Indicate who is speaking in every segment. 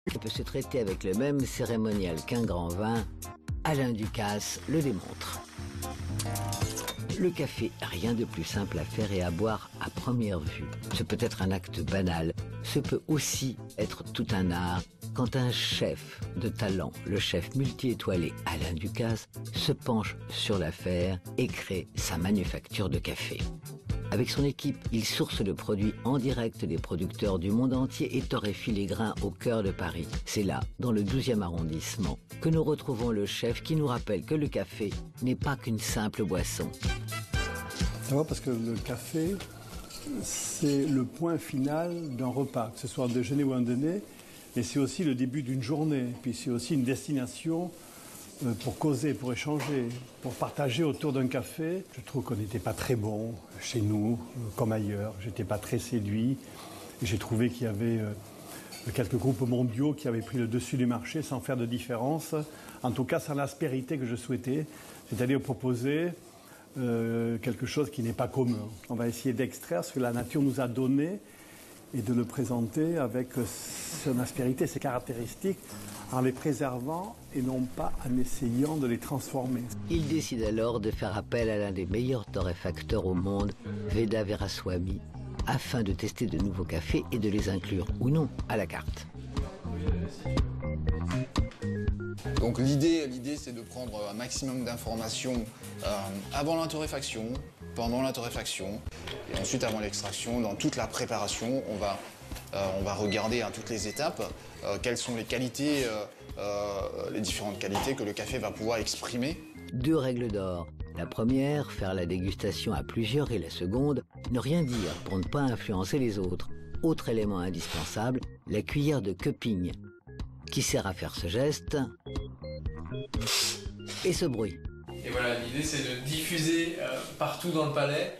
Speaker 1: qui peut se traiter avec le même cérémonial qu'un grand vin, Alain Ducasse le démontre. Le café, rien de plus simple à faire et à boire à première vue. Ce peut être un acte banal, ce peut aussi être tout un art quand un chef de talent, le chef multi-étoilé Alain Ducasse, se penche sur l'affaire et crée sa manufacture de café. Avec son équipe, il source le produit en direct des producteurs du monde entier et torréfie les grains au cœur de Paris. C'est là, dans le 12e arrondissement, que nous retrouvons le chef qui nous rappelle que le café n'est pas qu'une simple boisson.
Speaker 2: D'abord parce que le café, c'est le point final d'un repas, que ce soit un déjeuner ou un dîner, et c'est aussi le début d'une journée. Puis c'est aussi une destination pour causer, pour échanger, pour partager autour d'un café. Je trouve qu'on n'était pas très bon chez nous, comme ailleurs. J'étais pas très séduit. Et j'ai trouvé qu'il y avait quelques groupes mondiaux qui avaient pris le dessus du marché sans faire de différence. En tout cas, sans l'aspérité que je souhaitais, c'est-à-dire proposer quelque chose qui n'est pas commun. On va essayer d'extraire ce que la nature nous a donné et de le présenter avec son aspérité, ses caractéristiques, en les préservant et non pas en essayant de les transformer.
Speaker 1: Il décide alors de faire appel à l'un des meilleurs torréfacteurs au monde, Veda Veeraswamy, afin de tester de nouveaux cafés et de les inclure ou non à la carte.
Speaker 3: Donc l'idée c'est de prendre un maximum d'informations avant la torréfaction, pendant la torréfaction et ensuite avant l'extraction. Dans toute la préparation, on va regarder à toutes les étapes quelles sont les qualités, les différentes qualités que le café va pouvoir exprimer.
Speaker 1: 2 règles d'or. La première, faire la dégustation à plusieurs, et la seconde, ne rien dire pour ne pas influencer les autres. Autre élément indispensable, la cuillère de cupping, qui sert à faire ce geste et ce bruit.
Speaker 4: Et voilà, l'idée c'est de diffuser partout dans le palais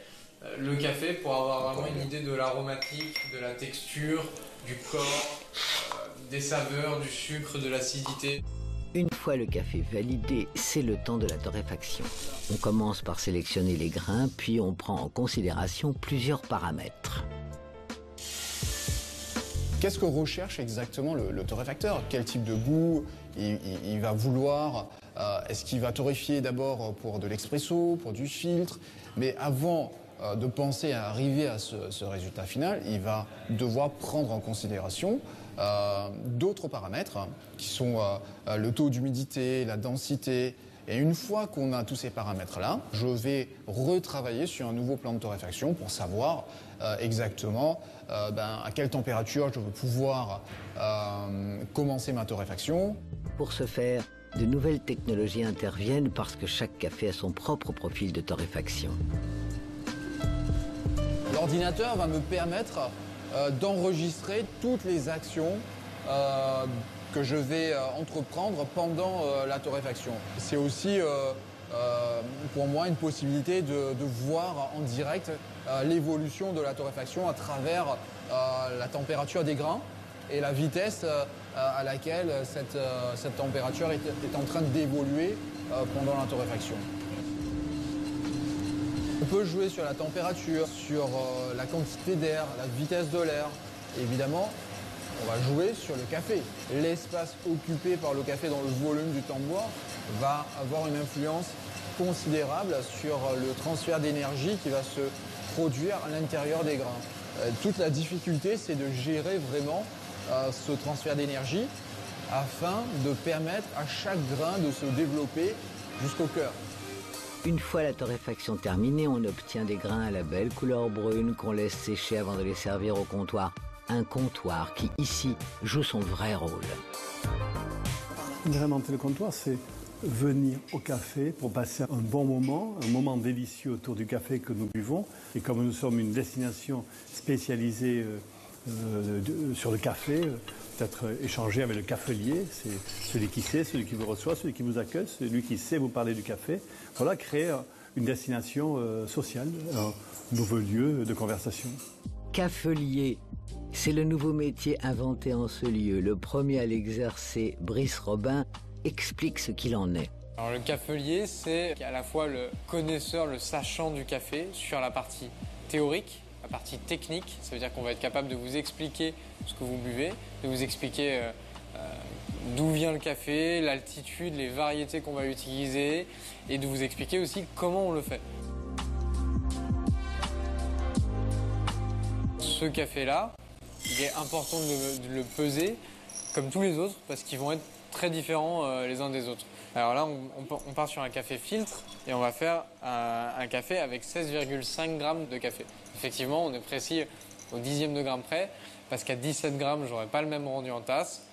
Speaker 4: le café pour avoir vraiment une idée de l'aromatique, de la texture, du corps, des saveurs, du sucre, de l'acidité.
Speaker 1: Une fois le café validé, c'est le temps de la torréfaction. On commence par sélectionner les grains, puis on prend en considération plusieurs paramètres.
Speaker 3: Qu'est-ce que recherche exactement le torréfacteur? Quel type de goût il va vouloir? Est-ce qu'il va torréfier d'abord pour de l'expresso, pour du filtre? Mais avant de penser à arriver à ce résultat final, il va devoir prendre en considération d'autres paramètres qui sont le taux d'humidité, la densité. Et une fois qu'on a tous ces paramètres-là, je vais retravailler sur un nouveau plan de torréfaction pour savoir exactement à quelle température je veux pouvoir commencer ma torréfaction.
Speaker 1: Pour ce faire, de nouvelles technologies interviennent parce que chaque café a son propre profil de torréfaction.
Speaker 3: L'ordinateur va me permettre d'enregistrer toutes les actions que je vais entreprendre pendant la torréfaction. C'est aussi pour moi une possibilité de voir en direct l'évolution de la torréfaction à travers la température des grains et la vitesse à laquelle cette température est en train d'évoluer pendant la torréfaction. On peut jouer sur la température, sur la quantité d'air, la vitesse de l'air. Évidemment, on va jouer sur le café. L'espace occupé par le café dans le volume du tambour va avoir une influence considérable sur le transfert d'énergie qui va se produire à l'intérieur des grains. Toute la difficulté, c'est de gérer vraiment ce transfert d'énergie afin de permettre à chaque grain de se développer jusqu'au cœur.
Speaker 1: Une fois la torréfaction terminée, on obtient des grains à la belle couleur brune qu'on laisse sécher avant de les servir au comptoir. Un comptoir qui, ici, joue son vrai rôle.
Speaker 2: Agrémenter le comptoir, c'est venir au café pour passer un bon moment, un moment délicieux autour du café que nous buvons. Et comme nous sommes une destination spécialisée sur le café, peut-être échanger avec le cafelier, c'est celui qui sait, celui qui vous reçoit, celui qui vous accueille, celui qui sait vous parler du café. Voilà, créer une destination sociale, un nouveau lieu de conversation.
Speaker 1: Cafelier, c'est le nouveau métier inventé en ce lieu. Le premier à l'exercer, Brice Robin, explique ce qu'il en est.
Speaker 4: Alors le cafelier, c'est à la fois le connaisseur, le sachant du café sur la partie théorique, la partie technique. Ça veut dire qu'on va être capable de vous expliquer ce que vous buvez, de vous expliquer d'où vient le café, l'altitude, les variétés qu'on va utiliser et de vous expliquer aussi comment on le fait. Ce café-là, il est important de le peser comme tous les autres parce qu'ils vont être très différents les uns des autres. Alors là, on part sur un café filtre et on va faire un café avec 16,5 grammes de café. Effectivement, on est précis au dixième de gramme près parce qu'à 17 grammes, je n'aurai pas le même rendu en tasse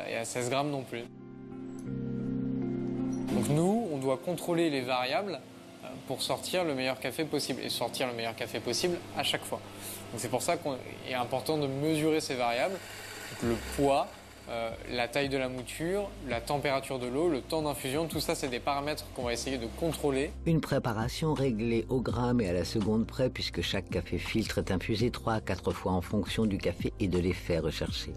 Speaker 4: et à 16 grammes non plus. Donc nous, on doit contrôler les variables pour sortir le meilleur café possible et sortir le meilleur café possible à chaque fois. Donc c'est pour ça qu'il est important de mesurer ces variables, donc le poids, la taille de la mouture, la température de l'eau, le temps d'infusion, tout ça c'est des paramètres qu'on va essayer de contrôler.
Speaker 1: Une préparation réglée au gramme et à la seconde près puisque chaque café filtre est infusé 3 à 4 fois en fonction du café et de l'effet recherché.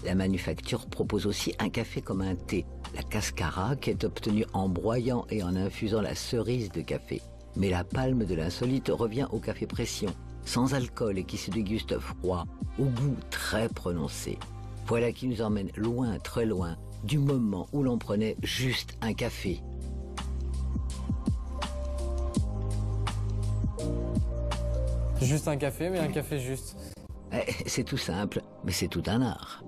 Speaker 1: La manufacture propose aussi un café comme un thé, la cascara, qui est obtenue en broyant et en infusant la cerise de café. Mais la palme de l'insolite revient au café pression, sans alcool et qui se déguste froid, au goût très prononcé. Voilà qui nous emmène loin, très loin, du moment où l'on prenait juste un café.
Speaker 4: Juste un café, mais un café juste.
Speaker 1: C'est tout simple, mais c'est tout un art.